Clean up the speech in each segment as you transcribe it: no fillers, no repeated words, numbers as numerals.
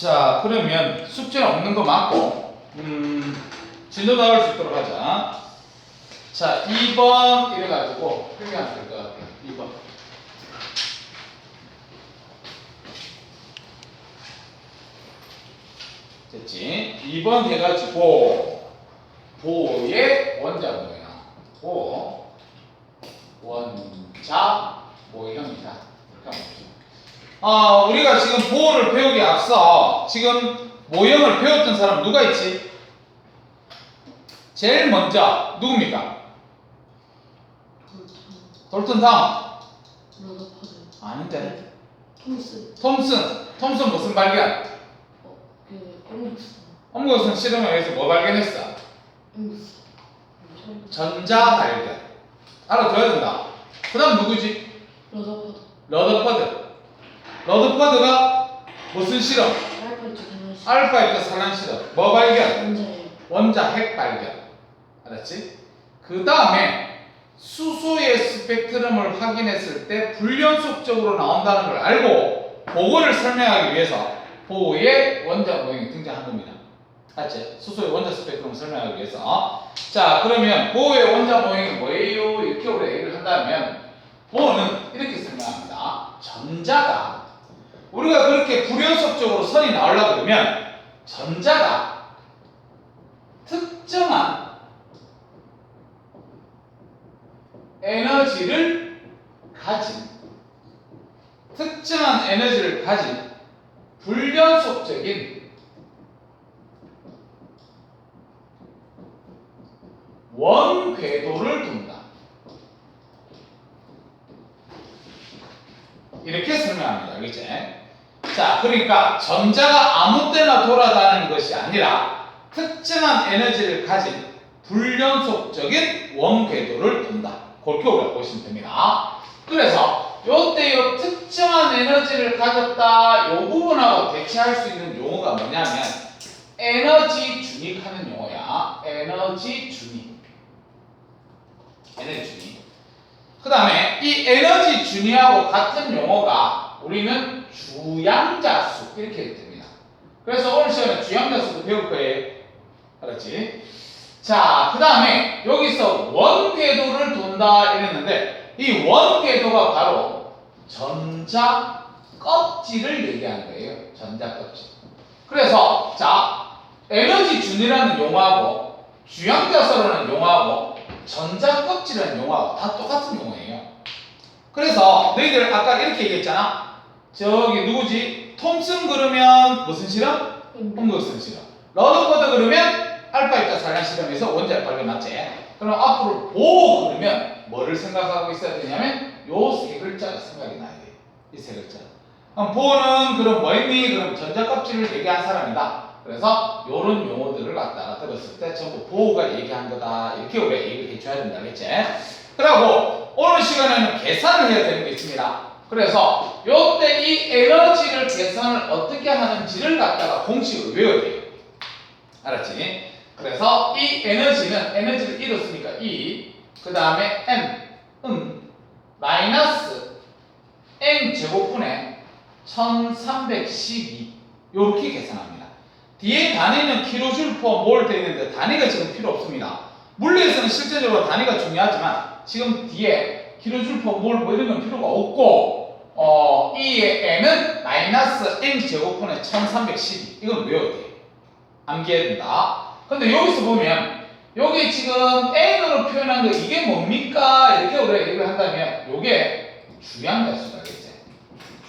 자, 그러면 숙제는 없는 거 맞고, 진도 나올 수 있도록 하자. 자, 2번 이래가지고 표기하면 될 것 같아. 2번. 됐지? 2번 해가지고 보의 원자 모형. 보 원자 모형이다. 이렇게 하면 되죠. 우리가 지금 보호를 배우기 앞서 지금 모형을 배웠던 사람 누가 있지? 제일 먼저 누굽니까? 돌턴 다음? 러더퍼드. 아닌데. 톰슨 무슨 발견? 옴굼슨 실험에 의해서 뭐 발견했어? 전자 발견. 알아둬야 된다. 그 다음 누구지? 러더퍼드가 무슨 실험? 알파 입자 산란 실험. 뭐 발견? 원자 핵 발견. 알았지? 그 다음에 수소의 스펙트럼을 확인했을 때 불연속적으로 나온다는 걸 알고 그거를 설명하기 위해서 보호의 원자 모형이 등장한 겁니다. 알았지? 수소의 원자 스펙트럼을 설명하기 위해서. 자, 그러면 보호의 원자 모형이 뭐예요? 이렇게 우리가 얘기를 한다면 보호는 이렇게 설명합니다. 전자가 우리가 그렇게 불연속적으로 선이 나오려고 그러면 전자가 특정한 에너지를 가진 불연속적인 원궤도를 둔다. 이렇게 설명합니다. 알겠지? 자, 그러니까 전자가 아무 때나 돌아다니는 것이 아니라 특정한 에너지를 가진 불연속적인 원궤도를 둔다. 그렇게 우리가 보시면 됩니다. 그래서 요때 요 특정한 에너지를 가졌다 요 부분하고 대체할 수 있는 용어가 뭐냐면 에너지 준익하는 용어야. 에너지 준익. 그 다음에 이 에너지 준위하고 같은 용어가 우리는 주양자수 이렇게 됩니다. 그래서 오늘 시간에 주양자수도 배울 거예요. 알았지? 자, 그 다음에 여기서 원궤도를 돈다 이랬는데 이 원궤도가 바로 전자 껍질을 얘기하는 거예요. 전자 껍질. 그래서 자, 에너지 준위라는 용어하고 주양자수라는 용어하고 전자 껍질이라는 용어하고 다 똑같은 용어예요. 그래서 너희들 아까 이렇게 얘기했잖아. 저기 누구지? 톰슨 그러면 무슨 실험? 옴굼슨 실험. 러더퍼드 그러면 알파 입자 산란 실험에서 원자 발견 맞지? 그럼 앞으로 보호 그러면 뭐를 생각하고 있어야 되냐면 요 세 글자가 생각이 나야 돼. 이 세 글자. 그럼 보호는 그럼 뭐였니? 그럼 전자 껍질을 얘기한 사람이다. 그래서 요런 용어들을 갖다가 들었을 때 전부 보호가 얘기한 거다. 이렇게 우리가 얘기를 해줘야 된다. 그랬지? 그리고 오늘 시간에는 계산을 해야 되는 게 있습니다. 그래서 요때 이 에너지를 계산을 어떻게 하는지를 갖다가 공식을 외워야 돼요. 알았지? 그래서 이 에너지는 에너지를 잃었으니까 E 그 다음에 M 마이너스 N 제곱분의 1312 요렇게 계산합니다. 뒤에 단위는 킬로줄 퍼 몰 되어 있는데 단위가 지금 필요 없습니다. 물리에서는 실제적으로 단위가 중요하지만 지금 뒤에 킬로줄 퍼 몰 뭐 이런 건 필요가 없고 E의 N은 마이너스 N 제곱분의 1312 이건 외워야 돼요. 암기해야 된다. 근데 여기서 보면 여기 지금 N으로 표현한 거 이게 뭡니까? 이렇게 우리가 얘기를 한다면 이게 주양자수라겠지.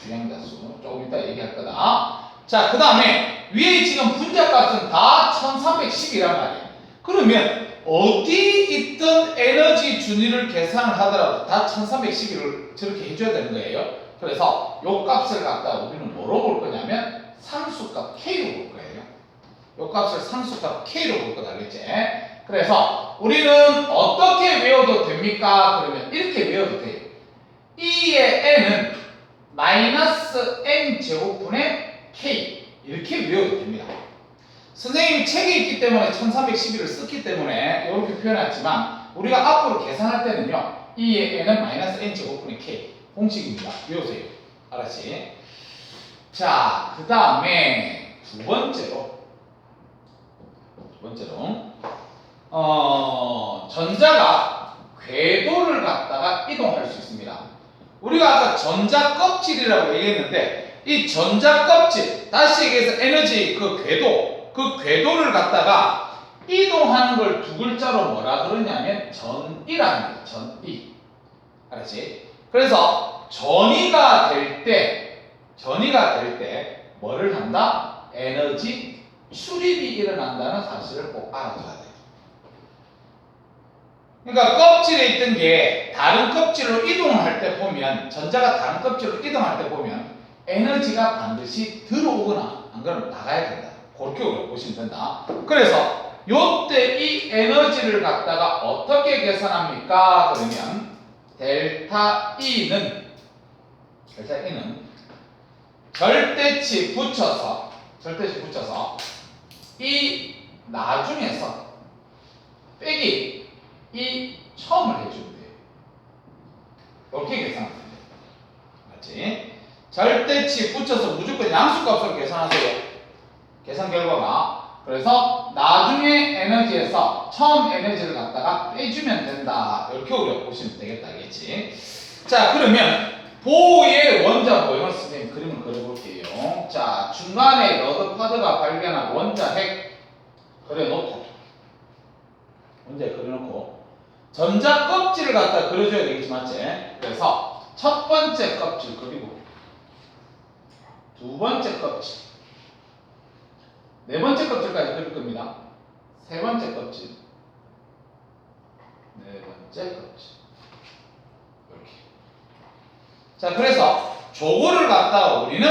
주양자수 조금 이따 얘기할 거다. 자, 그 다음에 위에 지금 분자값은 다 1312란 말이에요. 그러면 어디 있던 에너지 준위를 계산을 하더라도 다 1312를 저렇게 해줘야 되는 거예요. 그래서 요 값을 갖다가 우리는 뭐로 볼 거냐면 상수값 K로 볼 거예요. 요 값을 상수값 K로 볼 거다. 알겠지? 그래서 우리는 어떻게 외워도 됩니까? 그러면 이렇게 외워도 돼요. E의 N은 마이너스 N 제곱분의 K 이렇게 외워도 됩니다. 선생님이 책에 있기 때문에 1312를 썼기 때문에 이렇게 표현했지만 우리가 앞으로 계산할 때는요 E의 N은 마이너스 N 제곱분의 K 공식입니다. 외우세요. 알았지? 자, 그 다음에 두 번째로 전자가 궤도를 갖다가 이동할 수 있습니다. 우리가 아까 전자 껍질이라고 얘기했는데 이 전자 껍질, 다시 얘기해서 에너지 그 궤도를 갖다가 이동하는 걸 두 글자로 뭐라 그러냐면 전이라는 거예요. 전이. 알았지? 그래서 전이가 될 때 뭐를 한다? 에너지 출입이 일어난다는 사실을 꼭 알아둬야 돼요. 그러니까 껍질에 있던 게 다른 껍질로 이동을 할 때 보면, 전자가 다른 껍질로 이동할 때 보면 에너지가 반드시 들어오거나 안 그러면 나가야 된다. 그렇게 보시면 된다. 그래서 요때 이 에너지를 갖다가 어떻게 계산합니까? 그러면 델타 E는 절대치 붙여서 이 나중에서 빼기 이 처음을 해주면 돼요. 이렇게 계산하면 돼요. 맞지? 절대치 붙여서 무조건 양수값으로 계산하세요. 계산 결과가. 그래서 나중에 에너지에서 처음 에너지를 갖다가 빼주면 된다. 이렇게 우리가 보시면 되겠다. 알겠지? 자, 그러면 보호의 원자 모형을 선생님 그림을 그려볼게요. 자, 중간에 러드파드가 발견한 원자 핵 그려놓고 전자 껍질을 갖다 그려줘야 되겠지, 맞지? 그래서 첫 번째 껍질 그리고 두 번째 껍질, 네 번째 껍질까지 그릴 겁니다. 세 번째 껍질, 네 번째 껍질. 이렇게. 자, 그래서 저거를 갖다가 우리는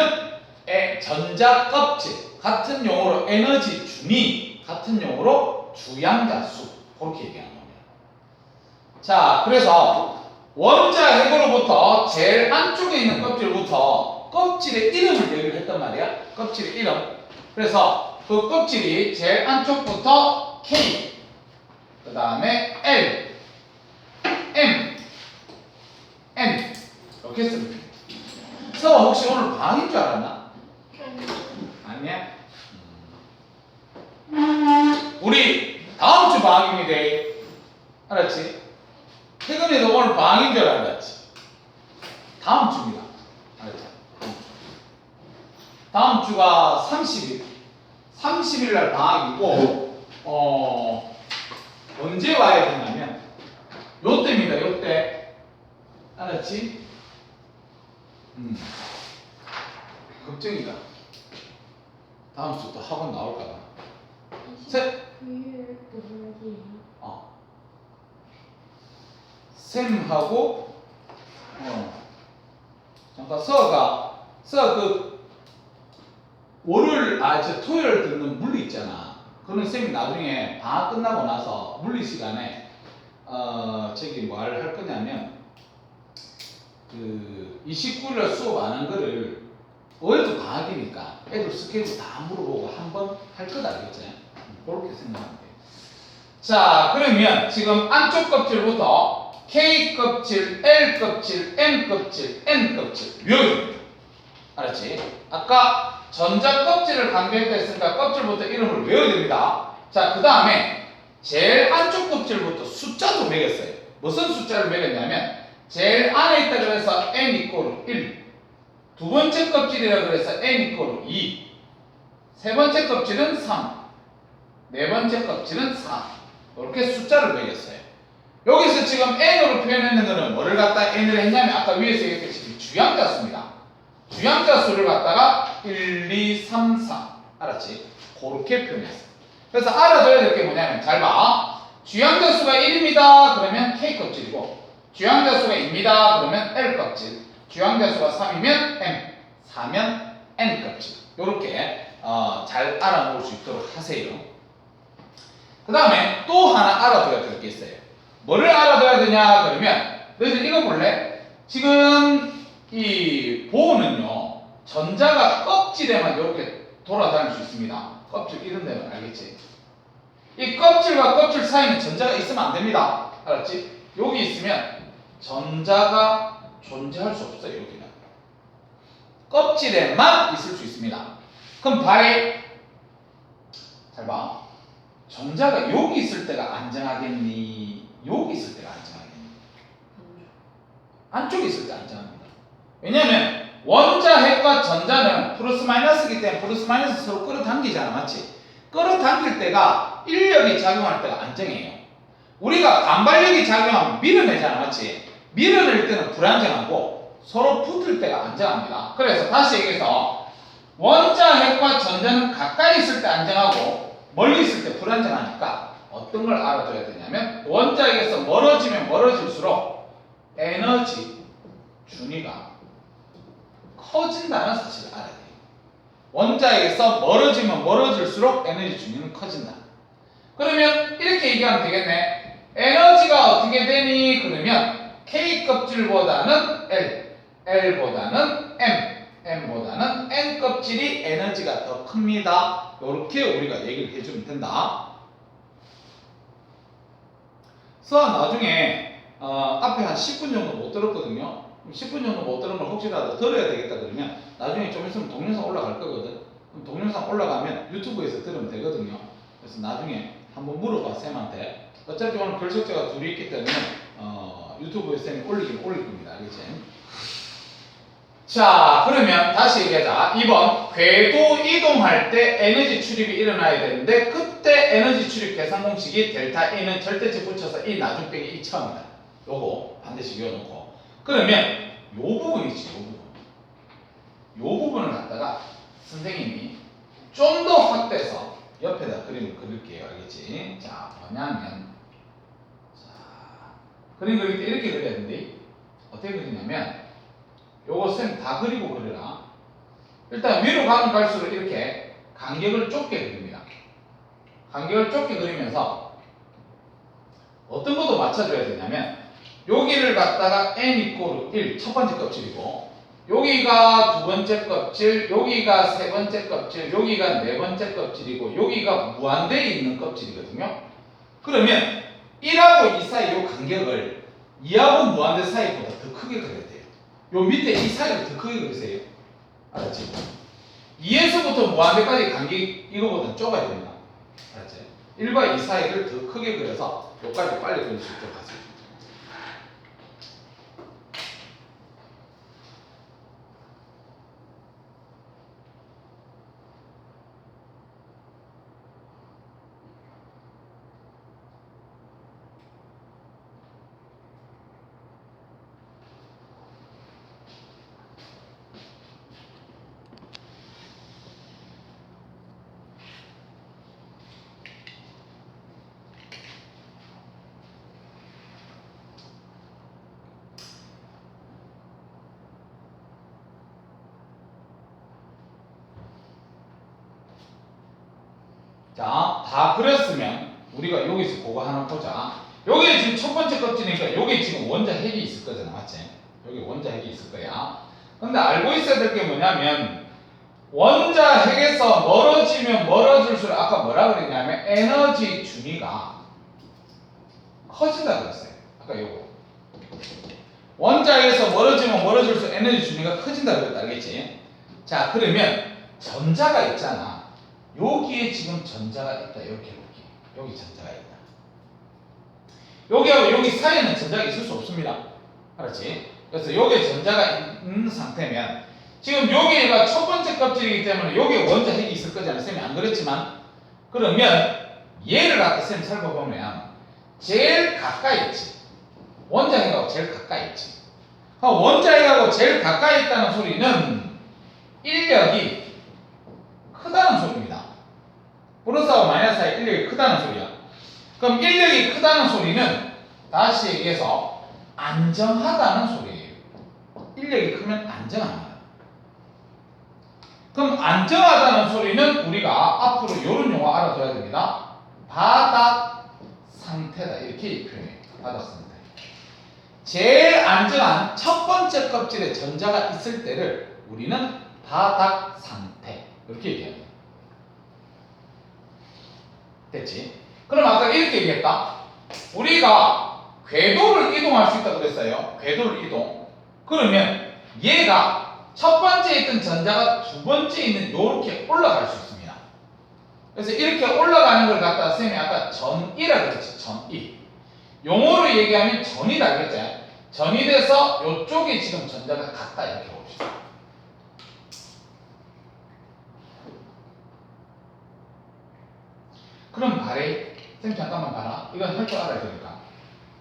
전자 껍질, 같은 용어로 에너지 준위, 같은 용어로 주양자수, 그렇게 얘기하는 겁니다. 자, 그래서 원자 핵으로부터 제일 안쪽에 있는 껍질부터 껍질의 이름을 얘기를 했단 말이야. 껍질의 이름. 그래서 그 껍질이 제일 안쪽부터 K, 그 다음에 L, M, N 이렇게 씁니다. 서아 혹시 오늘 방학인 줄 알았나? 아니야? 우리 다음 주 방학입니다. 알았지? 태근이도 오늘 방학인 줄 알았지? 다음 주입니다. 알았지? 다음 주가 30일 날 방학이고, 언제 와야 되냐면, 요때입니다, 요때. 알았지? 걱정이다. 다음 주 또 학원 나올까봐. 쌤하고, 잠깐, 서가 토요일 듣는 물리 있잖아. 그런 쌤이 나중에 방학 끝나고 나서 물리 시간에, 뭐 할 거냐면, 29일날 수업 안 한 거를, 올해도 방학이니까 애들 스케줄 다 물어보고 한번 할 거다, 알겠지? 그렇게 생각하면 돼요. 자, 그러면 지금 안쪽 껍질부터 K 껍질, L 껍질, M 껍질, N 껍질 외워줍니다. 알았지? 아까 전자 껍질을 강조했다 했으니까 껍질부터 이름을 외워야 됩니다. 자, 그 다음에 제일 안쪽 껍질부터 숫자도 매겼어요. 무슨 숫자를 매겼냐면 제일 안에 있다 그래서 N 이꼬르 1, 두 번째 껍질이라 그래서 N 이꼬르 2, 세 번째 껍질은 3, 네 번째 껍질은 4. 이렇게 숫자를 매겼어요. 여기서 지금 N으로 표현했는 거는 뭐를 갖다 N을 했냐면 아까 위에서 얘기했듯이 주양자수입니다. 주양자수를 갖다가 1, 2, 3, 4. 알았지? 그렇게 표현했어요. 그래서 알아둬야 될 게 뭐냐면 잘 봐. 주양자수가 1입니다. 그러면 K 껍질이고 주양자수가 2입니다. 그러면 L 껍질. 주양자수가 3이면 M, 4면 N 껍질. 이렇게 잘 알아놓을 수 있도록 하세요. 그 다음에 또 하나 알아둬야 될 게 있어요. 뭐를 알아둬야 되냐 그러면 너희들 이거 볼래? 지금 이 보호는요 전자가 껍질에만 이렇게 돌아다닐 수 있습니다. 껍질 이런 데는 알겠지? 이 껍질과 껍질 사이는 전자가 있으면 안 됩니다. 알았지? 여기 있으면 전자가 존재할 수 없어요. 여기는 껍질에만 있을 수 있습니다. 그럼 바에 잘 봐. 전자가 여기 있을 때가 안정하겠니? 여기 있을 때가 안정하겠니? 안쪽에 있을 때 안정합니다. 왜냐면 원자 핵과 전자는 플러스 마이너스이기 때문에 플러스 마이너스 서로 끌어당기잖아, 맞지? 끌어당길 때가 인력이 작용할 때가 안정해요. 우리가 반발력이 작용하면 밀어내잖아, 맞지? 밀어낼 때는 불안정하고 서로 붙을 때가 안정합니다. 그래서 다시 얘기해서 원자 핵과 전자는 가까이 있을 때 안정하고 멀리 있을 때 불안정하니까 어떤 걸 알아줘야 되냐면 원자에게서 멀어지면 멀어질수록 에너지 준위가 커진다는 사실을 알아야 돼요. 원자에게서 멀어지면 멀어질수록 에너지 준위는 커진다. 그러면 이렇게 얘기하면 되겠네. 에너지가 어떻게 되니? 그러면 K 껍질보다는 L, L보다는 M, M보다는 N 껍질이 에너지가 더 큽니다. 이렇게 우리가 얘기를 해주면 된다. 수학 나중에 앞에 한 10분 정도 못 들었거든요. 10분 정도 못 들은 걸 혹시라도 들어야 되겠다 그러면 나중에 좀 있으면 동영상 올라갈 거거든. 그럼 동영상 올라가면 유튜브에서 들으면 되거든요. 그래서 나중에 한번 물어봐 쌤한테. 어차피 오늘 결석자가 둘이 있기 때문에 유튜브에 쌤이 올릴 겁니다. 알겠지? 자, 그러면 다시 얘기하자. 2번 궤도 이동할 때 에너지 출입이 일어나야 되는데 그때 에너지 출입 계산 공식이 델타 E는 절대치 붙여서 이 나중 빼기 2 처음이다. 요거 반드시 외워놓고. 그러면 요 부분이지, 요 부분. 요 부분을 갖다가 선생님이 좀 더 확대해서 옆에다 그림을 그릴게요. 알겠지? 자, 뭐냐면 자, 그림 그릴 때 이렇게 그려야 되는데 어떻게 그리냐면 요거 쌤 다 그리고 그려라. 일단 위로 가면 갈수록 이렇게 간격을 좁게 그립니다. 간격을 좁게 그리면서 어떤 것도 맞춰줘야 되냐면 여기를 갖다가 n 이꼬르 1 첫 번째 껍질이고 여기가 두 번째 껍질, 여기가 세 번째 껍질, 여기가 네 번째 껍질이고 여기가 무한대에 있는 껍질이거든요. 그러면 1하고 2 사이 요 간격을 2하고 무한대 사이보다 더 크게 그려야 돼요. 요 밑에 이 사이를 더 크게 그리세요. 알았지? 2에서부터 무한대까지 간격이 이거보다 좁아야 됩니다. 알았지? 1과 2 사이를 더 크게 그려서 요까지 빨리 그릴 수 있도록 하세요. 자, 다 그렸으면 우리가 여기서 그거 하나 보자. 여기 지금 첫 번째 껍질이니까 여기 지금 원자 핵이 있을 거잖아, 맞지? 여기 원자 핵이 있을 거야. 근데 알고 있어야 될 게 뭐냐면 원자 핵에서 멀어지면 멀어질수록 아까 뭐라 그랬냐면 에너지 준위가 커진다 그랬어요. 아까 요거. 원자에서 멀어지면 멀어질수록 에너지 준위가 커진다 그랬다, 알겠지? 자, 그러면 전자가 있잖아. 여기에 지금 전자가 있다. 이렇게 볼게. 여기 전자가 있다. 여기하고 여기 사이에는 전자가 있을 수 없습니다. 알았지? 그래서 여기에 전자가 있는 상태면 지금 여기가 첫 번째 껍질이기 때문에 여기에 원자 핵이 있을 거잖아요. 쌤이 안 그랬지만 그러면 얘를 갖다 쌤 살펴보면 제일 가까이 있지. 원자 핵하고 제일 가까이 있지. 원자 핵하고 제일 가까이 있다는 소리는 인력이 크다는 소리입니다. 플러스하고 마이너스 사이 인력이 크다는 소리야. 그럼 인력이 크다는 소리는 다시 얘기해서 안정하다는 소리예요. 인력이 크면 안정합니다. 그럼 안정하다는 소리는 우리가 앞으로 이런 용어 알아둬야 됩니다. 바닥 상태다. 이렇게 표현해요. 바닥 상태. 제일 안정한 첫 번째 껍질에 전자가 있을 때를 우리는 바닥 상태. 이렇게 얘기합니다. 됐지? 그럼 아까 이렇게 얘기했다. 우리가 궤도를 이동할 수 있다고 그랬어요. 궤도를 이동. 그러면 얘가 첫 번째에 있던 전자가 두 번째에 있는 요렇게 올라갈 수 있습니다. 그래서 이렇게 올라가는 걸 갖다가 쌤이 아까 전이라 그랬지. 전이. 용어로 얘기하면 전이다 그랬지. 전이 돼서 이쪽에 지금 전자가 같다 이렇게 봅시다. 그럼 말해. 쌤 잠깐만 봐라. 이건 할 줄 알아야 되니까.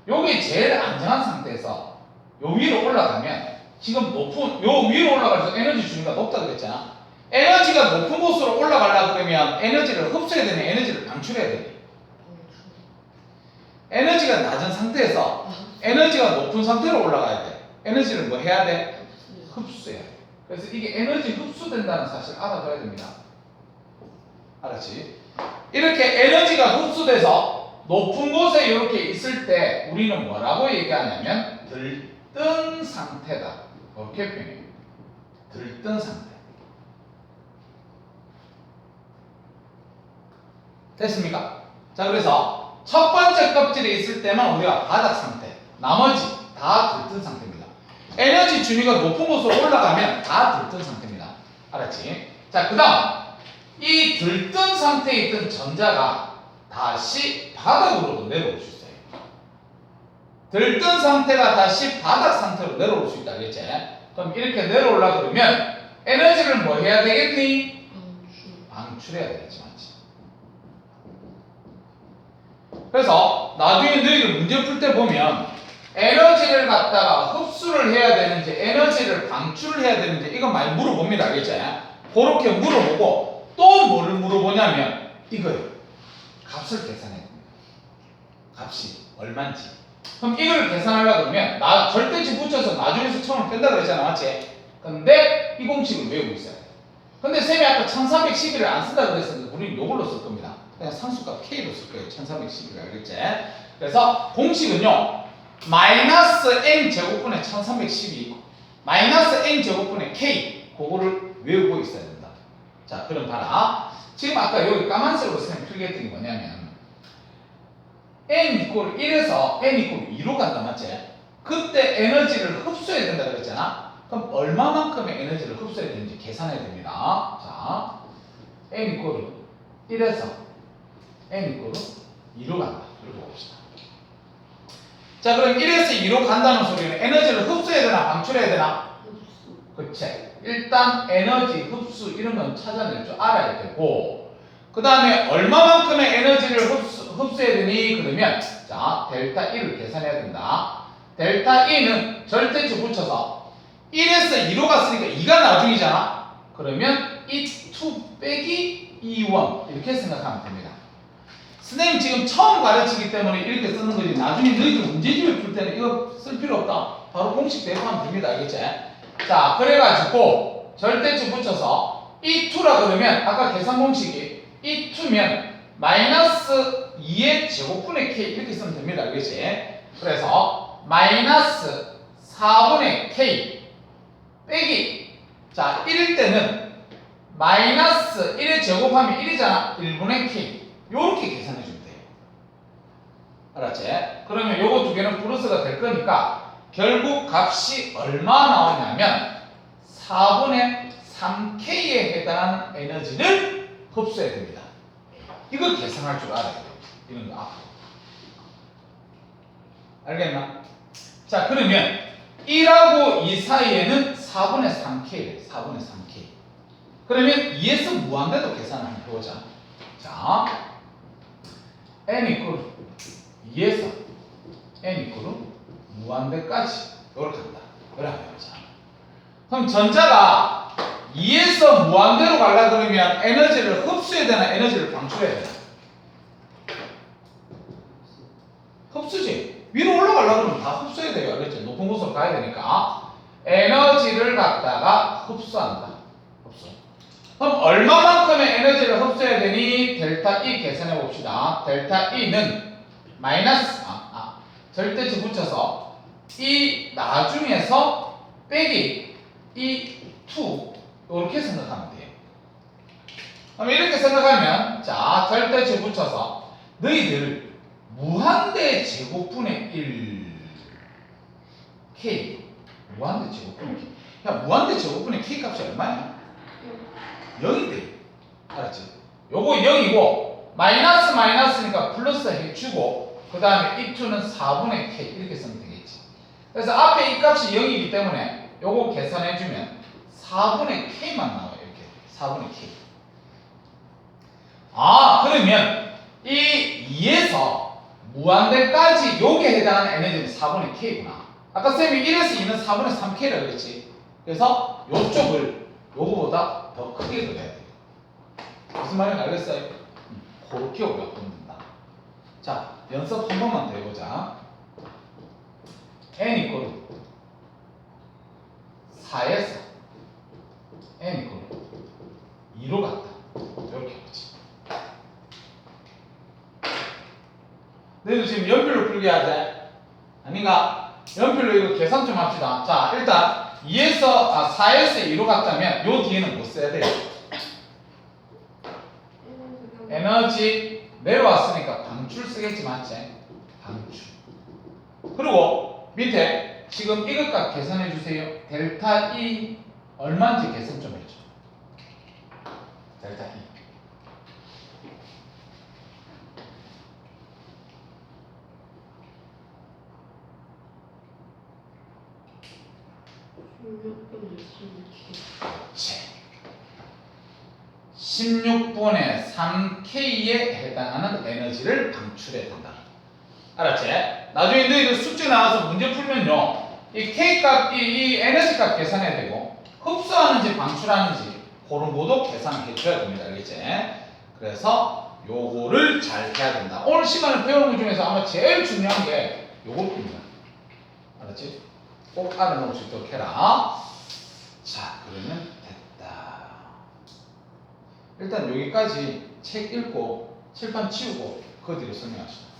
여기 제일 안정한 상태에서 요 위로 올라가면 지금 높은 요 위로 올라가서 에너지 주니까 높다 그랬잖아. 에너지가 높은 곳으로 올라가려고 그러면 에너지를 흡수해야 되니 에너지를 방출해야 되니. 에너지가 낮은 상태에서 에너지가 높은 상태로 올라가야 돼. 에너지를 뭐 해야 돼? 흡수해야 돼. 그래서 이게 에너지 흡수된다는 사실 알아둬야 됩니다. 알았지? 이렇게 에너지가 흡수돼서 높은 곳에 이렇게 있을 때 우리는 뭐라고 얘기하냐면 들뜬 상태다. 이렇게 표현해요. 들뜬 상태. 됐습니까? 자, 그래서 첫 번째 껍질에 있을 때만 우리가 바닥 상태, 나머지 다 들뜬 상태입니다. 에너지 준위가 높은 곳으로 올라가면 다 들뜬 상태입니다. 알았지? 자, 그 다음 이 들뜬 상태에 있던 전자가 다시 바닥으로도 내려올 수 있어요. 들뜬 상태가 다시 바닥 상태로 내려올 수 있다 그랬지? 그럼 이렇게 내려오려고 그러면 에너지를 뭐 해야 되겠니? 방출해야 되겠지, 맞지? 그래서 나중에 너희들 문제 풀 때 보면 에너지를 갖다가 흡수를 해야 되는지 에너지를 방출을 해야 되는지 이거 많이 물어봅니다, 알겠지? 그렇게 물어보고 또 뭐를 물어보냐면 이거예요. 값을 계산해야 됩니다. 값이 얼마인지. 그럼 이걸 계산하려고 그러면 절대치 붙여서 나중에서 처음을 뺀다 그랬잖아, 맞지? 근데 이 공식을 외우고 있어야 돼. 근데 쌤이 아까 1311을 안 쓴다 그랬었는데 우리는 이걸로 쓸 겁니다. 그냥 상수값 K로 쓸 거예요. 1311을 알겠지? 그래서 공식은요. 마이너스 N 제곱분의 1312 마이너스 N 제곱분의 K 그거를 외우고 있어야 된다. 자, 그럼 봐라. 지금 아까 여기 까만색으로 쌤이 필기했던 게 뭐냐면 N 이꼴 1에서 N 이꼴 2로 간다, 맞지? 그때 에너지를 흡수해야 된다 그랬잖아. 그럼 얼마만큼의 에너지를 흡수해야 되는지 계산해야 됩니다. 자, N 이꼴 1에서 N 이꼴 2로 간다. 이렇게 봅시다. 자, 그럼 1에서 2로 간다는 소리는 에너지를 흡수해야 되나 방출해야 되나? 그치. 일단 에너지 흡수 이런 건 찾아낼 줄 알아야 되고 그 다음에 얼마만큼의 에너지를 흡수해야 되니? 그러면 자, 델타 E를 계산해야 된다. 델타 E는 절대치 붙여서 1에서 2로 갔으니까 2가 나중이잖아. 그러면 E2 빼기 E1 이렇게 생각하면 됩니다. 선생님 지금 처음 가르치기 때문에 이렇게 쓰는 거지 나중에 너희들 문제집을 풀 때는 이거 쓸 필요 없다. 바로 공식 대입하면 됩니다. 알겠지? 자, 그래가지고 절대치 붙여서 E2라 그러면 아까 계산 공식이 E2면 마이너스 2의 제곱분의 K 이렇게 쓰면 됩니다. 알겠지? 그래서 마이너스 4분의 K 빼기 자 1일 때는 마이너스 1의 제곱하면 1이잖아. 1분의 K 요렇게 계산해 주면 돼요. 알았지? 그러면 요거 두 개는 플러스가 될 거니까 결국 값이 얼마 나오냐면 4분의 3K에 해당하는 에너지를 흡수해야 됩니다. 이걸 계산할 줄 알아야 돼요. 이런 거 앞으로. 알겠나? 자, 그러면 1하고 2 사이에는 4분의 3K래요. 4분의 3K. 그러면 2에서 무한대도 계산을 한번 해보자. 자, N 이퀄 2에서 N 이퀄 무한대까지 이렇게 간다. 이렇게 해보자. 그럼 전자가 2에서 무한대로 가려고 그러면 에너지를 흡수해야 되나 에너지를 방출해야 되나? 흡수지. 위로 올라가려고 그러면 다 흡수해야 돼요. 알겠죠? 높은 곳으로 가야 되니까 에너지를 갖다가 흡수한다. 흡수. 그럼 얼마만큼의 에너지를 흡수해야 되니? 델타 E 계산해 봅시다. 델타 E는 마이너스 절대치 붙여서 이 나중에서 빼기 E2 이렇게 생각하면 돼요. 그럼 이렇게 생각하면 자 절대치 붙여서 너희들 무한대 제곱분의 1 K 무한대 제곱분의 K 야 무한대 제곱분의 K 값이 얼마야? 0인데 알았지? 요거 0이고 마이너스 마이너스니까 플러스 해주고 그 다음에 이 2는 4분의 k 이렇게 쓰면 되겠지. 그래서 앞에 이 값이 0이기 때문에 요거 계산해주면 4분의 k만 나와요. 이렇게 4분의 k. 아 그러면 이 2에서 무한대까지 요게 해당하는 에너지는 4분의 k구나. 아까 쌤이 1에서 2는 4분의 3k라 그랬지. 그래서 요쪽을 요거보다 더 크게 그려야 돼. 무슨 말인지 알겠어요? 그렇게 우리가 그린다. 자, 연습 한 번만 더 해보자. n 이퀄 4에서 n 이퀄 2로 갔다. 이렇게 하지. 너희도 지금 연필로 풀게 하자. 아닌가? 연필로 이거 계산 좀 합시다. 자, 일단 4에서 2로 갔다면 요 뒤에는 뭐 써야 돼요? 에너지 내려왔으니까 방출 쓰겠지, 맞지? 방출. 그리고 밑에 지금 이것값 계산해 주세요. 델타 E 얼마인지 계산 좀 해줘. 델타 E. 그렇지. 16분의 3K에 해당하는 에너지를 방출해야 된다. 알았지? 나중에 너희들 숙제 나와서 문제 풀면요. 이 K값, 이 에너지 값 계산해야 되고 흡수하는지 방출하는지 그런 것도 계산해 줘야 됩니다. 알겠지? 그래서 요거를 잘 해야 된다. 오늘 시간을 배우는 것 중에서 아마 제일 중요한 게 요거입니다. 알았지? 꼭 알아놓을 수 있도록 해라. 자, 그러면 됐다. 일단 여기까지 책 읽고 칠판 치우고 그 뒤로 설명합시다.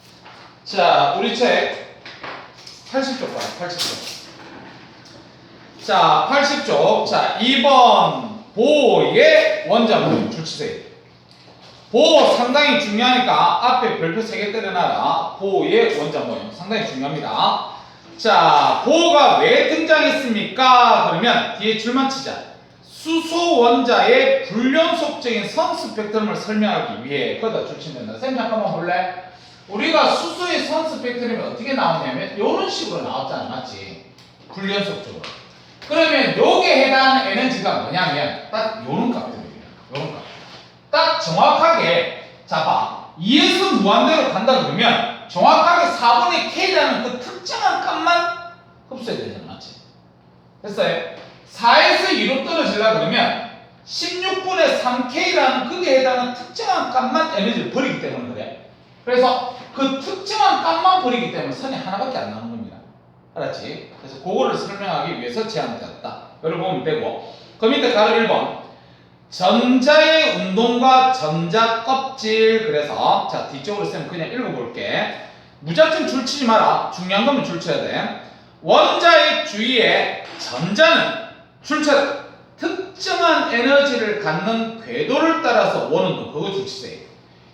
자, 우리 책 80쪽 봐요. 80쪽. 자, 80쪽. 자, 2번 보호의 원자문 줄치세요. 보호 상당히 중요하니까 앞에 별표 3개 때려놔라. 보호의 원자 모형 상당히 중요합니다. 자, 보호가 왜 등장했습니까? 그러면 뒤에 줄만 치자. 수소 원자의 불연속적인 선 스펙트럼을 설명하기 위해 거기다 줄친댄다. 쌤 잠깐만 볼래? 우리가 수소의 선 스펙트럼이 어떻게 나오냐면 이런 식으로 나왔잖아, 맞지? 불연속적으로. 그러면 요게 해당하는 에너지가 뭐냐면 딱 요런 값들입니다. 요런 값. 딱 정확하게 잡아. 2에서 무한대로 간다 그러면 정확하게 4분의 K라는 그 특정한 값만 흡수해야 되잖아, 맞지? 됐어요? 4에서 2로 떨어지려 그러면 16분의 3K라는 그게 해당하는 특정한 값만 에너지를 버리기 때문에 그래. 그래서 그 특정한 값만 버리기 때문에 선이 하나밖에 안 나오는 겁니다. 알았지? 그래서 그거를 설명하기 위해서 제안되었다. 여러분 보면 되고. 그 밑에 가로 1번. 전자의 운동과 전자 껍질. 그래서 자, 뒤쪽으로 쌤 그냥 읽어볼게. 무작정 줄치지 마라. 중요한 거면 줄쳐야 돼. 원자의 주위에 전자는 줄쳐야 특정한 에너지를 갖는 궤도를 따라서 원운동, 그거 줄치세요.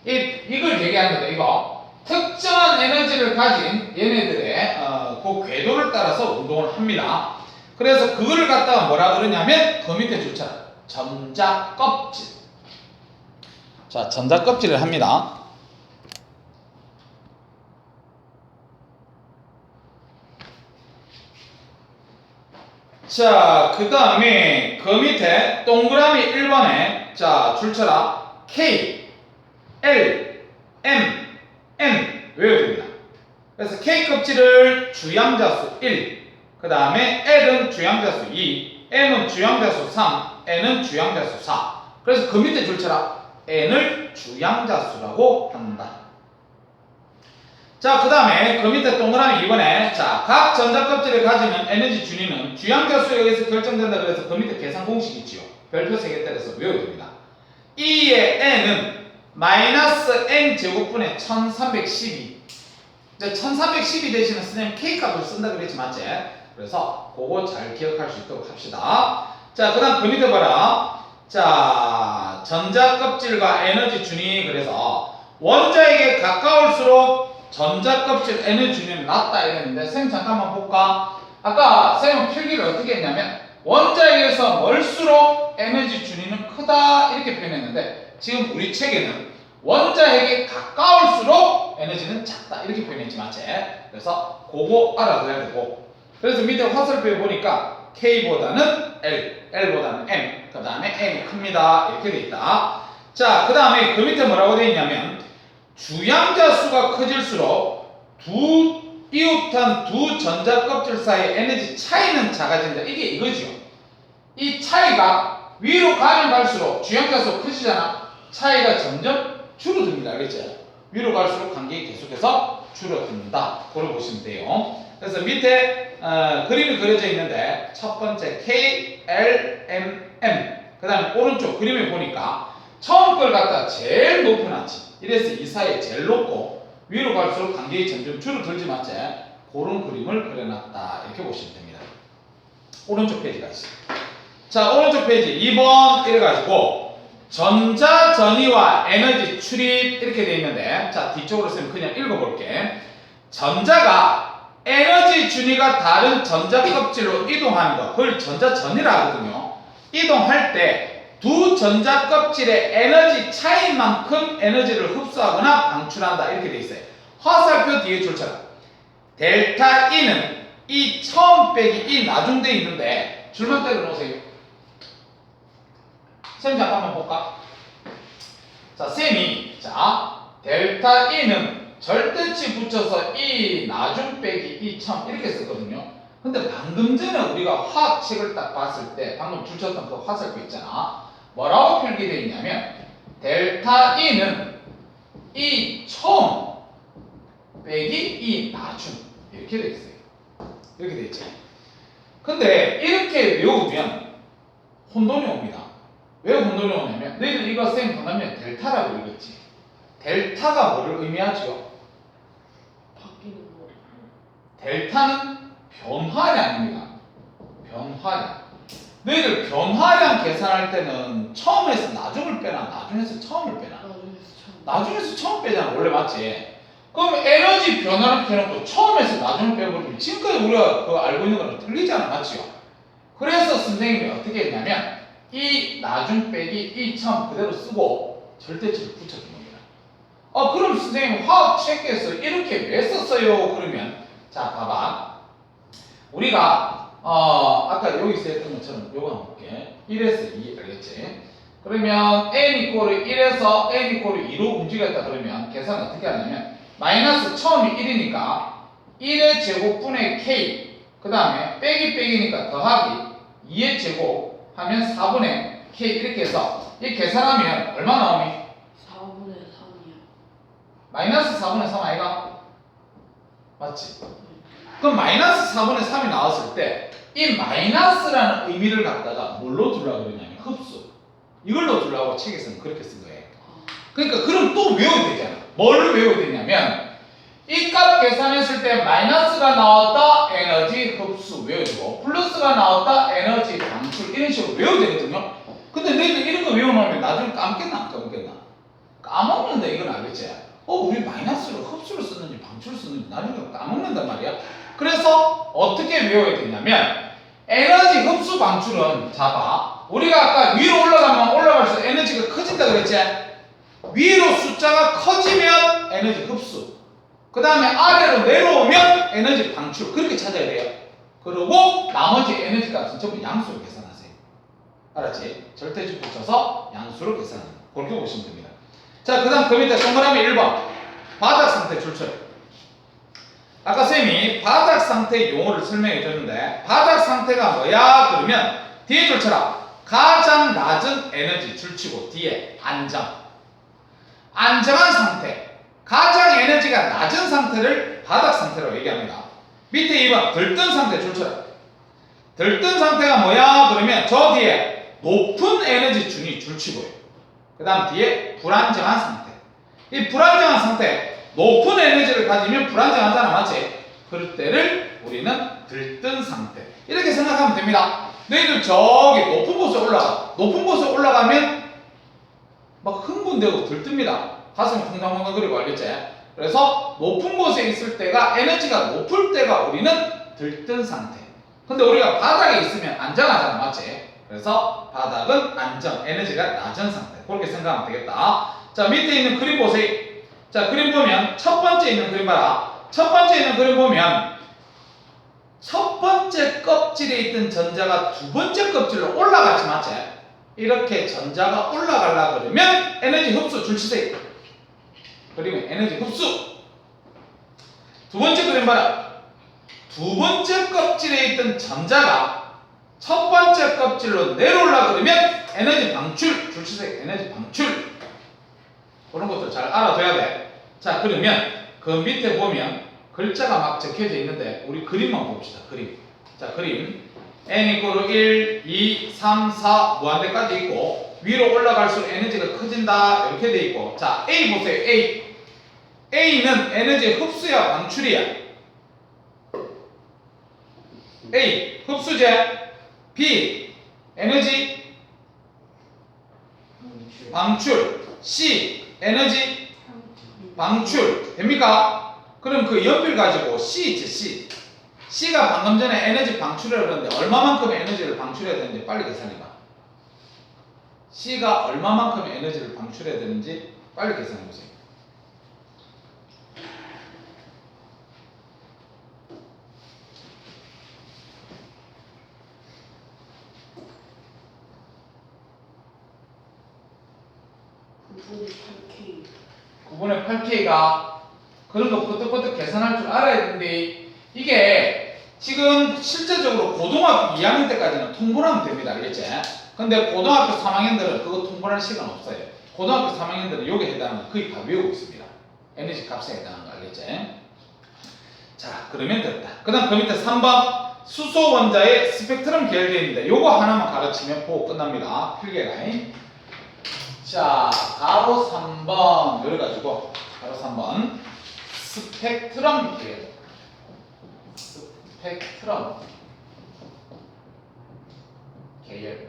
이걸 얘기하는 거다. 이거 특정한 에너지를 가진 얘네들의 그 궤도를 따라서 운동을 합니다. 그래서 그거를 갖다가 뭐라 그러냐면 그 밑에 줄쳐라. 전자 껍질. 자, 전자 껍질을 합니다. 자, 그 다음에 그 밑에 동그라미 1번에 자, 줄쳐라. K, L, M, N 외워줍니다. 그래서 K 껍질을 주양자수 1, 그 다음에 L은 주양자수 2, M은 주양자수 3, N은 주양자수 4. 그래서 그 밑에 줄쳐라. N을 주양자수라고 한다. 자, 그 다음에 그 밑에 동그라미 2번에 자, 각 전자 껍질을 가지는 에너지 준위는 주양자수에 의해서 결정된다. 그래서 그 밑에 계산 공식 있지요. 별표 3개 때려서 외워야 됩니다. E의 N은 마이너스 N 제곱분의 1312. 이제 1312 대신에 선생님 K값을 쓴다 그랬지, 맞지? 그래서 그거 잘 기억할 수 있도록 합시다. 자, 그 다음 그 밑에 봐라. 자, 전자 껍질과 에너지 준위. 그래서 원자에게 가까울수록 전자 껍질 에너지 준위는 낮다 이랬는데 쌤 잠깐만 볼까? 아까 쌤은 필기를 어떻게 했냐면 원자에게서 멀수록 에너지 준위는 크다 이렇게 표현했는데 지금 우리 책에는 원자핵에 가까울수록 에너지는 작다 이렇게 표현했지 맞지? 그래서 그거 알아둬야 되고 그래서 밑에 화살표에 보니까 K보다는 L, L보다는 M 그 다음에 M이 큽니다 이렇게 돼 있다. 자 그 다음에 그 밑에 뭐라고 돼 있냐면 주양자 수가 커질수록 이웃한 두 전자 껍질 사이의 에너지 차이는 작아진다. 이게 이거죠. 이 차이가 위로 가면 갈수록 주양자 수가 커지잖아. 차이가 점점 줄어듭니다. 알겠죠? 위로 갈수록 간격이 계속해서 줄어든다. 그걸 보시면 돼요. 그래서 밑에 그림이 그려져 있는데 첫 번째 K, L, M, M 그 다음에 오른쪽 그림에 보니까 처음 걸 갖다 제일 높은 아치 이래서 이 사이에 제일 높고 위로 갈수록 간격이 점점 줄어들지 맞지? 그런 그림을 그려놨다. 이렇게 보시면 됩니다. 오른쪽 페이지까지. 자 오른쪽 페이지 2번 이래가지고 전자 전이와 에너지 출입 이렇게 돼 있는데 자 뒤쪽으로 쓰면 그냥 읽어볼게. 전자가 에너지 준위가 다른 전자 껍질로 이동하는 거 그걸 전자 전이라 하거든요. 이동할 때 두 전자 껍질의 에너지 차이만큼 에너지를 흡수하거나 방출한다 이렇게 돼 있어요. 화살표 뒤에 줄처럼 델타 E는 이 처음 빼기 이 나중돼 있는데 줄만 때려 놓으세요. 쌤 잠깐만 볼까? 자 쌤이 자 델타 E는 절대치 붙여서 이 나중 빼기 이 처음 이렇게 썼거든요. 근데 방금 전에 우리가 화학책을 딱 봤을 때 방금 줄쳤던 그 화살표 있잖아. 뭐라고 표기되어 있냐면 델타 E는 이 처음 빼기 이 나중 이렇게 되어 있어요. 이렇게 되어 있죠. 근데 이렇게 외우면 혼돈이 옵니다. 왜 혼돈이 오냐면 너희들 이거 쌤 방금면 델타라고 읽었지. 델타가 뭐를 의미하죠? 바뀌는 거. 델타는 변화량입니다. 변화량. 너희들 변화량 계산할 때는 처음에서 나중을 빼나 나중에서 처음을 빼나? 나중에서 처음 빼잖아. 원래 맞지? 그럼 에너지 변화를 펴놓고 처음에서 나중을 빼버리면 지금까지 우리가 그거 알고 있는 거랑 틀리잖아. 맞지요? 그래서 선생님이 어떻게 했냐면 이 나중 빼기 이 처음 그대로 쓰고 절대치를 붙여준 겁니다. 그럼 선생님 화학책에서 이렇게 왜 썼어요? 그러면 자 봐봐. 우리가 아까 여기서 했던 것처럼 요거 한번 볼게. 1에서 2 알겠지? 그러면 n 이퀄을 1에서 n 이퀄을 2로 움직였다 그러면 계산 어떻게 하냐면 마이너스 처음이 1이니까 1의 제곱분의 k 그 다음에 빼기니까 더하기 2의 제곱 하면 4분의 k 이렇게 해서 이 계산하면 얼마 나오니? 4분의 3이요. 마이너스 4분의 3 아이가? 맞지? 그럼 마이너스 4분의 3이 나왔을 때 이 마이너스라는 의미를 갖다가 뭘로 두려고 그러냐면 흡수 이걸로 두려고 책에서는 그렇게 쓴 거예요. 그러니까 그럼 또 외워야 되잖아. 뭘 외워야 되냐면 이 값 계산했을 때 마이너스가 나왔다 에너지 흡수 외워주고 플러스가 나왔다 에너지 방출 이런 식으로 외워야 되거든요. 근데 너희들 이런 거 외워놓으면 나중에 까먹겠나 안 까먹겠나? 까먹는다 이건 알겠지? 우리 마이너스를 흡수를 쓰는지 방출을 쓰는지 나중에 까먹는단 말이야. 그래서 어떻게 외워야 되냐면 에너지 흡수 방출은 자 봐. 우리가 아까 위로 올라가면 올라갈수록 에너지가 커진다 그랬지? 위로 숫자가 커지면 에너지 흡수 그 다음에 아래로 내려오면 에너지 방출 그렇게 찾아야 돼요. 그리고 나머지 에너지 값은 전부 양수로 계산하세요. 알았지? 절대值붙여서 양수로 계산하는 그렇게 보시면 됩니다. 자, 그 다음 그 밑에 동그라미 1번 바닥 상태 출처. 아까 쌤이 바닥 상태 용어를 설명해 줬는데 바닥 상태가 뭐야? 그러면 뒤에 줄쳐라. 가장 낮은 에너지 줄치고 뒤에 안정한 상태 가장 에너지가 낮은 상태를 바닥 상태로 얘기합니다. 밑에 2번 들뜬 상태 줄쳐라. 들뜬 상태가 뭐야? 그러면 저 뒤에 높은 에너지 준위 줄치고요. 그 다음 뒤에 불안정한 상태. 이 불안정한 상태 높은 에너지를 가지면 불안정하잖아. 맞지? 그럴 때를 우리는 들뜬 상태 이렇게 생각하면 됩니다. 너희들 저기 높은 곳에 올라가. 높은 곳에 올라가면 막 흥분되고 들뜹니다. 가슴이 쿵당쿵당거리고 알겠지? 그래서 높은 곳에 있을 때가 에너지가 높을 때가 우리는 들뜬 상태. 근데 우리가 바닥에 있으면 안정하잖아. 맞지? 그래서 바닥은 안정, 에너지가 낮은 상태. 그렇게 생각하면 되겠다. 자, 밑에 있는 그림 보세요. 자, 그림 보면 첫 번째 있는 그림 봐라. 첫 번째 있는 그림 보면 첫 번째 껍질에 있던 전자가 두 번째 껍질로 올라가지 맞지? 이렇게 전자가 올라가려고 그러면 에너지 흡수 줄치세요. 그리고 에너지 흡수. 두 번째 그림 봐라. 두 번째 껍질에 있던 전자가 첫 번째 껍질로 내려오려고 그러면 에너지 방출 줄치세요. 에너지 방출. 그런 것도 잘 알아둬야 돼. 자, 그러면 그 밑에 보면 글자가 막 적혀져 있는데 우리 그림만 봅시다. 그림. 자, 그림. n = 1, 2, 3, 4 무한대까지 있고 위로 올라갈수록 에너지가 커진다 이렇게 돼 있고. 자, A 보세요. A. A는 에너지 흡수야 방출이야? A 흡수제. B 에너지 방출. C 에너지 방출. 됩니까? 그럼 그 연필 가지고 C 있지, C. C가 방금 전에 에너지 방출이라고 그랬는데 얼마만큼의 에너지를 방출해야 되는지 빨리 계산해봐. C가 얼마만큼의 에너지를 방출해야 되는지 빨리 계산해보세요. K. 9분의 8K가 그런 거 끄떡끄떡 계산할 줄 알아야 되는데 이게 지금 실제적으로 고등학교 2학년 때까지는 통분하면 됩니다. 알겠지? 근데 고등학교 3학년들은 그거 통분할 시간 없어요. 고등학교 3학년들은 여기에 해당하는 거 거의 다 외우고 있습니다. 에너지 값에 해당하는 거 알겠지? 자, 그러면 됐다. 그 다음 그 밑에 3번 수소 원자의 스펙트럼 계열되어 있는데 요거 하나만 가르치면 보고 끝납니다. 필기라인. 자, 가로 3번 열어가지고 가로 3번 스펙트럼 계열. 스펙트럼 계열.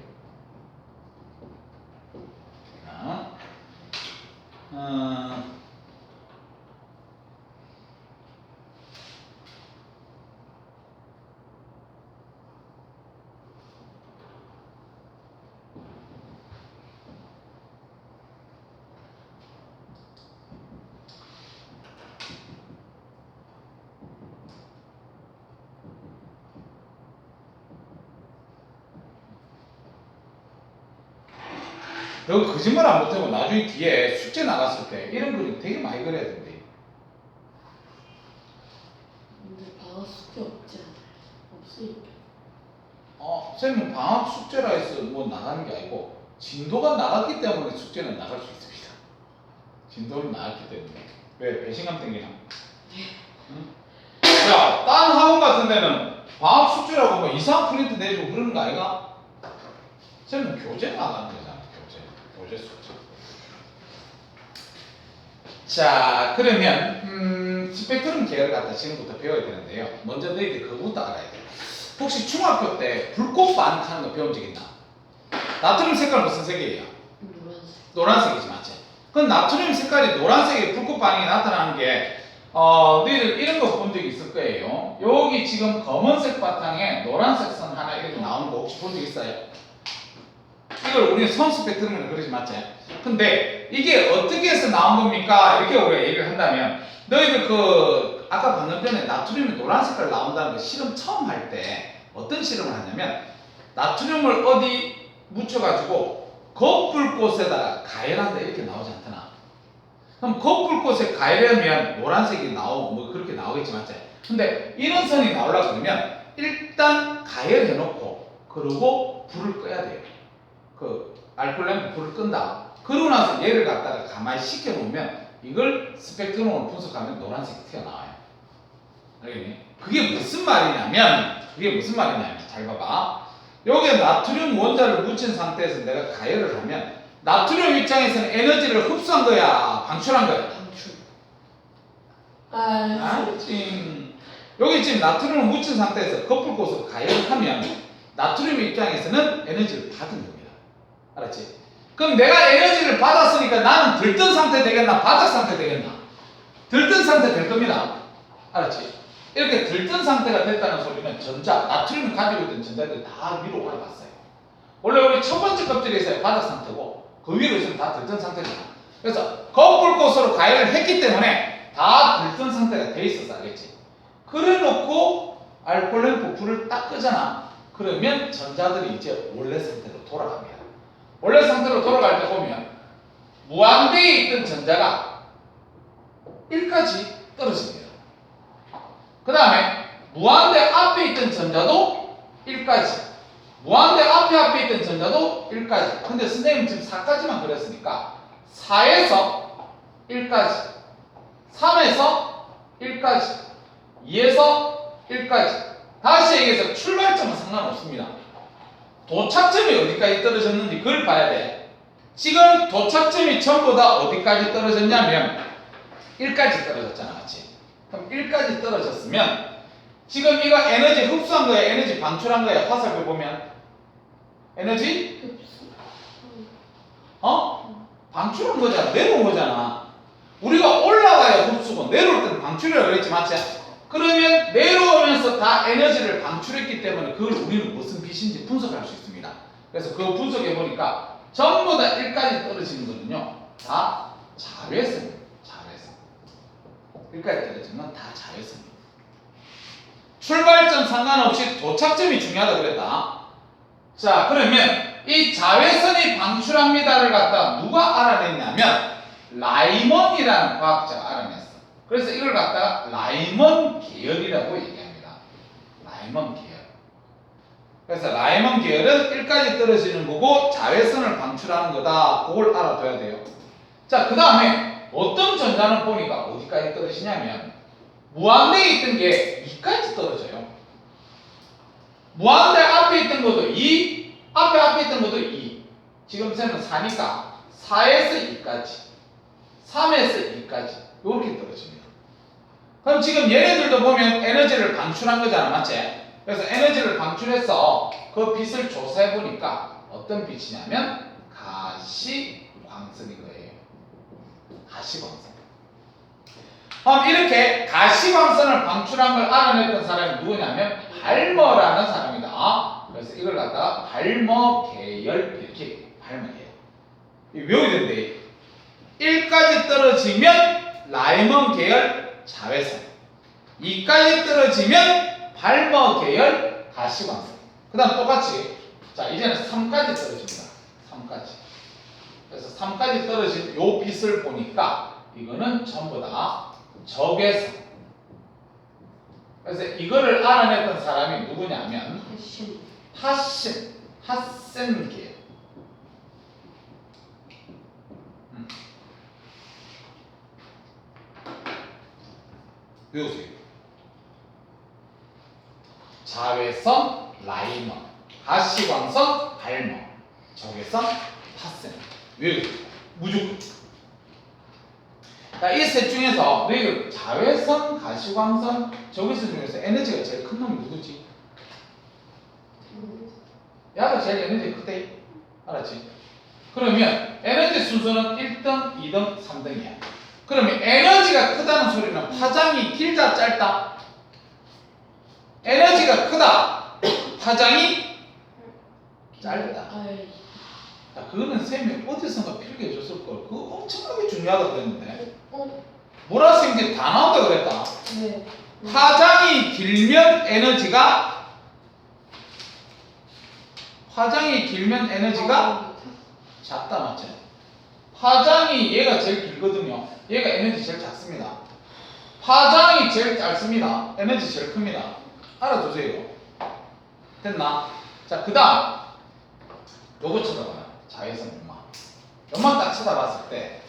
너 거짓말 안 못하고 나중에 뒤에 숙제 나갔을 때 이런 그림 되게 많이 그려야 된대. 근데 방학 숙제 없지 않아요? 없으니까. 쌤은 방학 숙제라 해서 뭐 나가는 게 아니고 진도가 나갔기 때문에 숙제는 나갈 수 있습니다. 진도는 나갔기 때문에. 왜? 배신감 땡기나? 응? 야, 딴 학원 같은 데는 방학 숙제라고 뭐 이상 프린트 내주고 그러는 거 아이가? 쌤은 교재 나가는 거잖아. 교재 숙제. 자, 그러면 스펙트럼 계열 갖다 지금부터 배워야 되는데요. 먼저 너희들 그거부터 알아야 돼. 혹시 중학교 때 불꽃 반응하는 거 배운 적 있나? 나트륨 색깔 무슨 색이에요? 노란색. 노란색이지, 맞지? 그럼 나트륨 색깔이 노란색의 불꽃 반응이 나타나는 게 너희들 이런 거 본 적 있을 거예요. 여기 지금 검은색 바탕에 노란색 선 하나 이렇게 나오는 거 혹시 본 적 있어요? 이걸 우리는 선 스펙트럼이라고 그러지, 맞지? 근데 이게 어떻게 해서 나온 겁니까? 이렇게 우리가 얘기를 한다면 너희들 아까 방금 전에 나트륨이 노란 색깔 나온다는 거 실험 처음 할 때 어떤 실험을 하냐면 나트륨을 어디 묻혀가지고 거풀꽃에다가 가열한다 이렇게 나오지 않더나? 그럼 거풀꽃에 가열하면 노란색이 나오고 뭐 그렇게 나오겠지, 맞지? 근데 이런 선이 나오려고 그러면 일단 가열해놓고 그러고 불을 꺼야 돼요. 알코올 램프 불을 끈다. 그러고 나서 얘를 갖다가 가만히 식혀놓으면 이걸 스펙트럼으로 분석하면 노란색이 튀어나와요. 알겠니? 그게 무슨 말이냐면 잘 봐봐. 여기에 나트륨 원자를 묻힌 상태에서 내가 가열을 하면 나트륨 입장에서는 에너지를 흡수한 거야, 방출한 거야? 방출. 여기 지금 나트륨을 묻힌 상태에서 거풀꽃으로 가열을 하면 나트륨 입장에서는 에너지를 받은 겁니다. 알았지? 그럼 내가 에너지를 받았으니까 나는 들뜬 상태 되겠나? 바닥 상태 되겠나? 들뜬 상태 될 겁니다. 알았지? 이렇게 들뜬 상태가 됐다는 소리는 나트륨이 가지고 있던 전자들이 다 위로 올라갔어요. 원래 우리 첫 번째 껍질에 있어야 바닥 상태고 그 위로 있으면 다 들뜬 상태잖아. 그래서 거꾸로 꽃으로 가열을 했기 때문에 다 들뜬 상태가 돼 있어서 알겠지. 그래 놓고 알콜렌 부풀을 딱 끄잖아. 그러면 전자들이 이제 원래 상태로 돌아갑니다. 원래 상태로 돌아갈 때 보면 무한대에 있던 전자가 1까지 떨어집니다. 그 다음에 무한대 앞에 있던 전자도 1까지, 무한대 앞에 있던 전자도 1까지. 근데 선생님 지금 4까지만 그렸으니까 4에서 1까지, 3에서 1까지, 2에서 1까지. 다시 얘기해서 출발점은 상관없습니다. 도착점이 어디까지 떨어졌는지 그걸 봐야 돼. 지금 도착점이 전부 다 어디까지 떨어졌냐면 1까지 떨어졌잖아, 맞지? 그럼 1까지 떨어졌으면 지금 이거 에너지 흡수한 거야, 에너지 방출한 거야? 화살표 보면 에너지 방출한 거잖아, 내려온 거잖아. 우리가 올라가야 흡수고 내려올 때는 방출이라고 그랬지, 맞지? 그러면 내려오면서 다 에너지를 방출했기 때문에 그걸 우리는 무슨 빛인지 분석할 수 있습니다. 그래서 그거 분석해 보니까 전부 다 1까지 떨어지는 거는요 다 자외선입니다. 자외선. 1까지 떨어지는 건 다 자외선입니다. 출발점 상관없이 도착점이 중요하다 그랬다. 자, 그러면 이 자외선이 방출합니다를 갖다 누가 알아냈냐면 라이먼이라는 과학자가 알아냈어. 그래서 이걸 갖다가 라이먼 계열이라고 얘기합니다. 라이먼 계열. 그래서 라이먼 계열은 1까지 떨어지는 거고 자외선을 방출하는 거다. 그걸 알아둬야 돼요. 자, 그 다음에 어떤 전자는 보니까 어디까지 떨어지냐면 무한대에 있던 게 2까지 떨어져요. 무한대 앞에 있던 것도 2, 앞에 있던 것도 2. 지금 쌤은 4니까 4에서 2까지, 3에서 2까지 이렇게 떨어집니다. 그럼 지금 얘네들도 보면 에너지를 방출한 거잖아, 맞지? 그래서 에너지를 방출해서 그 빛을 조사해 보니까 어떤 빛이냐면 가시광선인 거예요. 가시광선. 그럼 이렇게 가시광선을 방출한 걸 알아냈던 사람이 누구냐면 발머라는 사람이다. 그래서 이걸 갖다가 발머 계열 이렇게 발머 계열. 외워야 된대. 1까지 떨어지면 라이먼 계열 자외선, 2까지 떨어지면 발머 계열 가시광선. 그 다음 똑같이 자 이제는 3까지 떨어집니다. 3까지. 그래서 3까지 떨어진 요 빛을 보니까 이거는 전부 다 적외선. 그래서 이거를 알아냈던 사람이 누구냐면 하센 계열. 외우세요. 자외선 라이먼, 가시광선 발머, 적외선 하센. 외우세요. 무조건. 이 셋 중에서 너희들 자외선, 가시광선, 적외선 중에서 에너지가 제일 큰 놈이 누구지? 야가 제일 에너지 크대. 알았지? 그러면 에너지 순서는 1등, 2등, 3등이야. 그러면 에너지가 크다는 소리는 파장이 길다, 짧다? 에너지가 크다. 파장이 짧다. 야, 그거는 쌤이 어디선가 필기해 줬을 걸. 그거 엄청나게 중요하다고 그랬는데. 보라색 다 나온다 그랬다. 네. 파장이 길면 에너지가 작다, 맞죠? 파장이 얘가 제일 길거든요. 얘가 에너지 제일 작습니다. 파장이 제일 짧습니다. 에너지 제일 큽니다. 알아두세요. 됐나? 자, 그 다음 요거 쳐다봐요. 자외선 연막. 연막 딱 쳐다봤을 때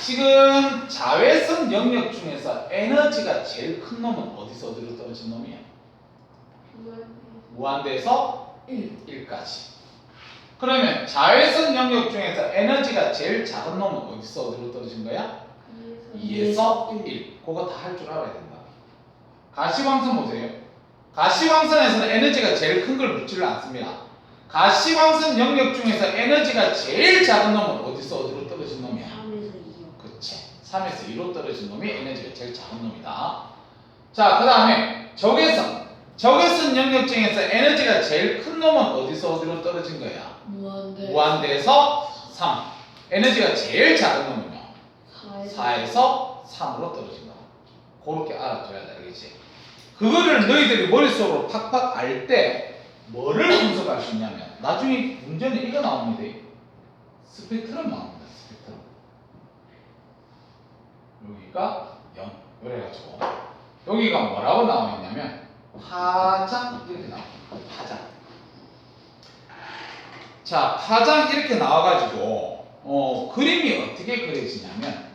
지금 자외선 영역 중에서 에너지가 제일 큰 놈은 어디로 떨어진 놈이야? 무한대에서 1까지. 그러면 자외선 영역 중에서 에너지가 제일 작은 놈은 어디로 떨어진 거야? 2에서 1. 그거 다 할 줄 알아야 된다. 가시광선 보세요. 가시광선에서는 에너지가 제일 큰 걸 묻지를 않습니다. 가시광선 영역 중에서 에너지가 제일 작은 놈은 어디로 떨어진 놈이야? 3에서 2요. 그치. 3에서 2로 떨어진 놈이 에너지가 제일 작은 놈이다. 자, 그 다음에 적외선. 적외선 영역 중에서 에너지가 제일 큰 놈은 어디로 떨어진 거야? 무한대. 무한대에서 3. 에너지가 제일 작은 놈은요. 4에서 4에서 3으로 떨어진 거. 그렇게 알아둬야 돼. 알겠지? 그거를 너희들이 머릿속으로 팍팍 알 때 뭐를 분석할 수 있냐면 나중에 문제는 이거 나옵니다. 스펙트럼 나옵니다. 스펙트럼. 여기가 0. 그래가지고 여기가 뭐라고 나와 있냐면 파장 이렇게 나옵니다. 파장. 자, 파장 이렇게 나와가지고 그림이 어떻게 그려지냐면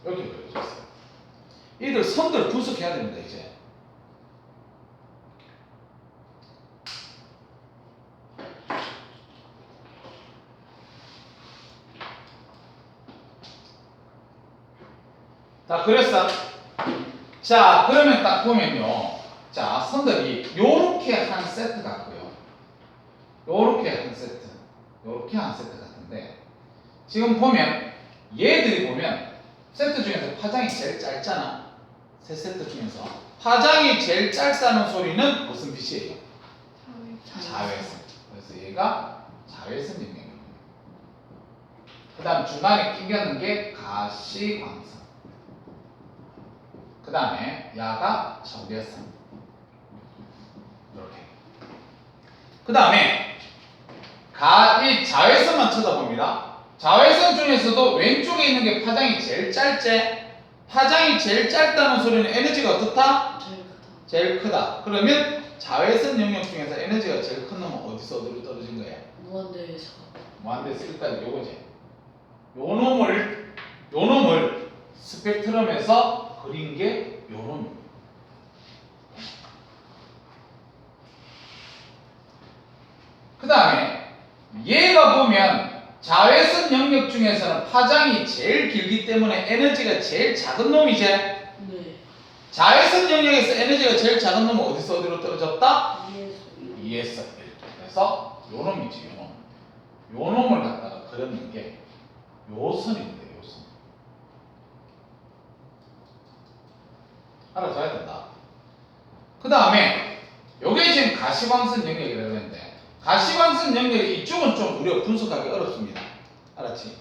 이렇게 그려져 있어요. 이들 선들 분석해야 됩니다. 이제 다 그랬어? 자, 그러면 딱 보면요. 자, 선들이 요렇게 한 세트 같고요. 요렇게 한 세트. 요렇게 한 세트 같은데 지금 보면 얘들이 보면 세트 중에서 파장이 제일 짧잖아. 세 세트 중에서 파장이 제일 짧다는 소리는 무슨 빛이에요? 자외선. 그래서 얘가 자외선 영역입니다. 그 다음 중간에 끼겨는 게 가시광선. 그 다음에 야가 적외선. 이렇게. 그 다음에 이 자외선만 쳐다봅니다. 자외선 중에서도 왼쪽에 있는 게 파장이 제일 짧지? 파장이 제일 짧다는 소리는 에너지가 어떻다? 제일 크다. 그러면 자외선 영역 중에서 에너지가 제일 큰 놈은 어디서 어디로 떨어진 거예요? 무한대에서. 무한대에서 일단 요거지. 요 놈을 스펙트럼에서 그린 게 요 놈입니다. 그 다음에 얘가 보면 자외선 영역 중에서는 파장이 제일 길기 때문에 에너지가 제일 작은 놈이지. 네. 자외선 영역에서 에너지가 제일 작은 놈은 어디서 어디로 떨어졌다? 2에서 2에서 1. 그래서 요 놈이지, 요 놈. 요 놈을 갖다가 그렸는 게 요 선인데, 요 선. 알아둬야 된다. 그 다음에 요게 지금 가시광선 영역이라고 했는데 가시광선 영역 이쪽은 좀 우리가 분석하기 어렵습니다. 알았지?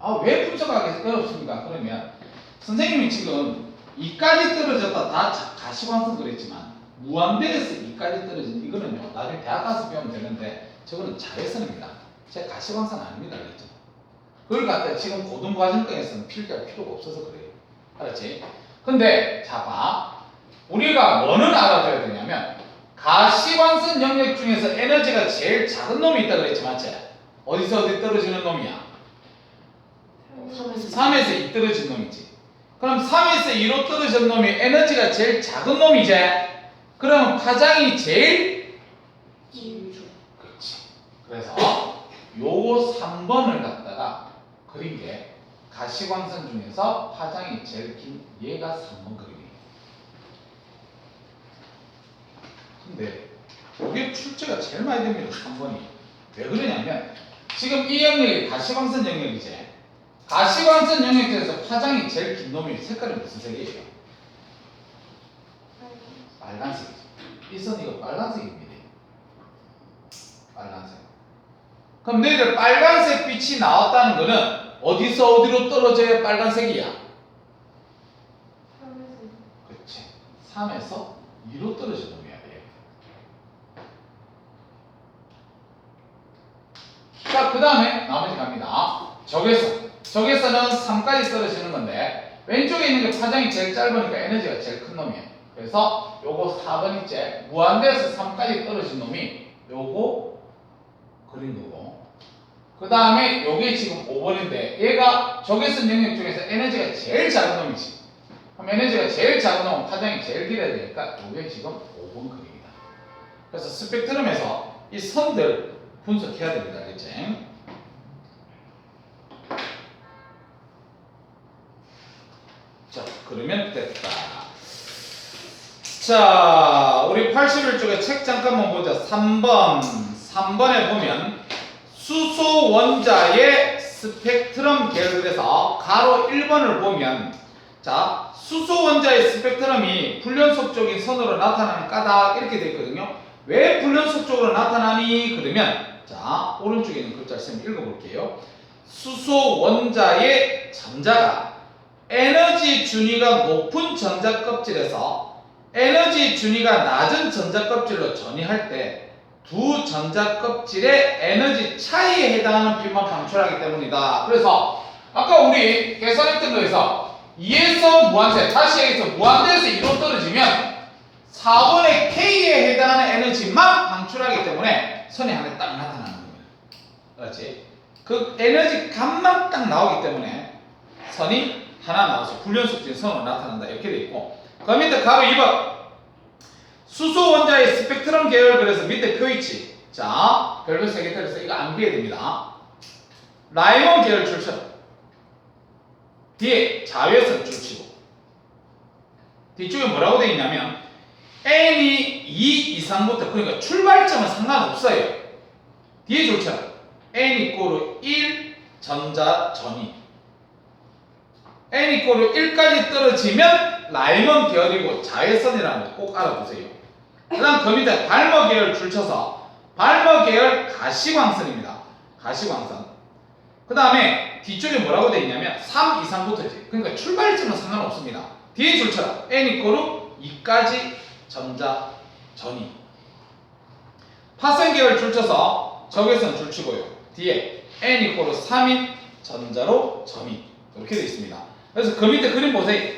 아, 왜 분석하기 어렵습니까? 그러면 선생님이 지금 2까지 떨어졌다 다 가시광선 그랬지만 무한대에서 2까지 떨어진 이거는요 나중에 대학 가서 배우면 되는데 저거는 자외선입니다. 제가 가시광선 아닙니다. 알겠죠? 그걸 갖다 지금 고등과정과에서는 필기할 필요가 없어서 그래요. 알았지? 근데 자 봐. 우리가 뭐는 알아줘야 되냐면 가시광선 영역 중에서 에너지가 제일 작은 놈이 있다 그랬지 맞지? 어디서 어디 떨어지는 놈이야? 3에서 2 떨어진 놈이지. 그럼 3에서 2로 떨어진 놈이 에너지가 제일 작은 놈이지? 그럼 파장이 제일 길죠. 그렇지. 그래서 요거 3번을 갖다가 그린 게 가시광선 중에서 파장이 제일 긴 얘가 3번 그림이에요. 근데 이게 출제가 제일 많이 됩니다. 3번이. 왜 그러냐면 지금 이 영역이 가시광선 영역이지. 가시광선 영역 중에서 파장이 제일 긴 놈이 색깔이 무슨 색이에요? 빨간색이죠. 이 선 이거 빨간색입니다. 빨간색. 그럼 너희들 빨간색 빛이 나왔다는 거는 어디서 어디로 떨어져야 빨간색이야? 3에서 그렇지. 3에서 2로 떨어진 놈이야. 얘. 자, 그 다음에 나머지 갑니다. 적외선. 적외선은 3까지 떨어지는 건데 왼쪽에 있는 게 파장이 제일 짧으니까 에너지가 제일 큰 놈이에요. 그래서 요거 4번이째 무한대에서 3까지 떨어진 놈이 요거 그린 거고 그 다음에 요게 지금 5번인데 얘가 적외선 영역 중에서 에너지가 제일 작은 놈이지. 그럼 에너지가 제일 작은 놈은 파장이 제일 길어야 되니까 요게 지금 5번 그림이다. 그래서 스펙트럼에서 이 선들 분석해야 됩니다. 알겠지? 자, 그러면 됐다. 자, 우리 81쪽에 책 잠깐만 보자. 3번에 보면 수소 원자의 스펙트럼 계열에서 가로 1번을 보면 자 수소 원자의 스펙트럼이 불연속적인 선으로 나타나는 까닭 이렇게 되어 있거든요. 왜 불연속적으로 나타나니? 그러면 자 오른쪽에 있는 글자를 쌤 읽어볼게요. 수소 원자의 전자가 에너지 준위가 높은 전자 껍질에서 에너지 준위가 낮은 전자 껍질로 전이할 때 두 전자 껍질의 에너지 차이에 해당하는 빛만 방출하기 때문이다. 그래서 아까 우리 계산했던 거에서 2에서 무한대, 다시 여기서 무한대에서 2로 떨어지면 4번의 K에 해당하는 에너지만 방출하기 때문에 선이 하나 딱 나타나는 거예요. 그렇지? 그 에너지 값만 딱 나오기 때문에 선이 하나 나와서 불연속적인 선으로 나타난다. 이렇게 돼 있고 그 밑에 가로 2번 수소 원자의 스펙트럼 계열 그래서 밑에 표있지. 자 별표 3개 때려서 이거 암기해야 됩니다. 라이몬 계열 줄처럼 뒤에 자외선 줄치고 뒤쪽에 뭐라고 되어 있냐면 n이 2 이상부터 그러니까 출발점은 상관없어요. 뒤에 줄처럼 n = 1 전자 전이 n = 1까지 떨어지면 라이먼 계열이고 자외선이라는 거 꼭 알아두세요. 그 다음 그 밑에 발머 계열 줄쳐서 발머 계열 가시광선입니다. 가시광선. 그 다음에 뒤쪽에 뭐라고 되어 있냐면 3 이상부터지. 그러니까 출발점은 상관없습니다. 뒤에 줄처럼 n = 2까지 전자 전이. 파생 계열 줄쳐서 적외선 줄치고요. 뒤에 n = 3인 전자로 점이 이렇게 되어 있습니다. 그래서 그 밑에 그림 보세요.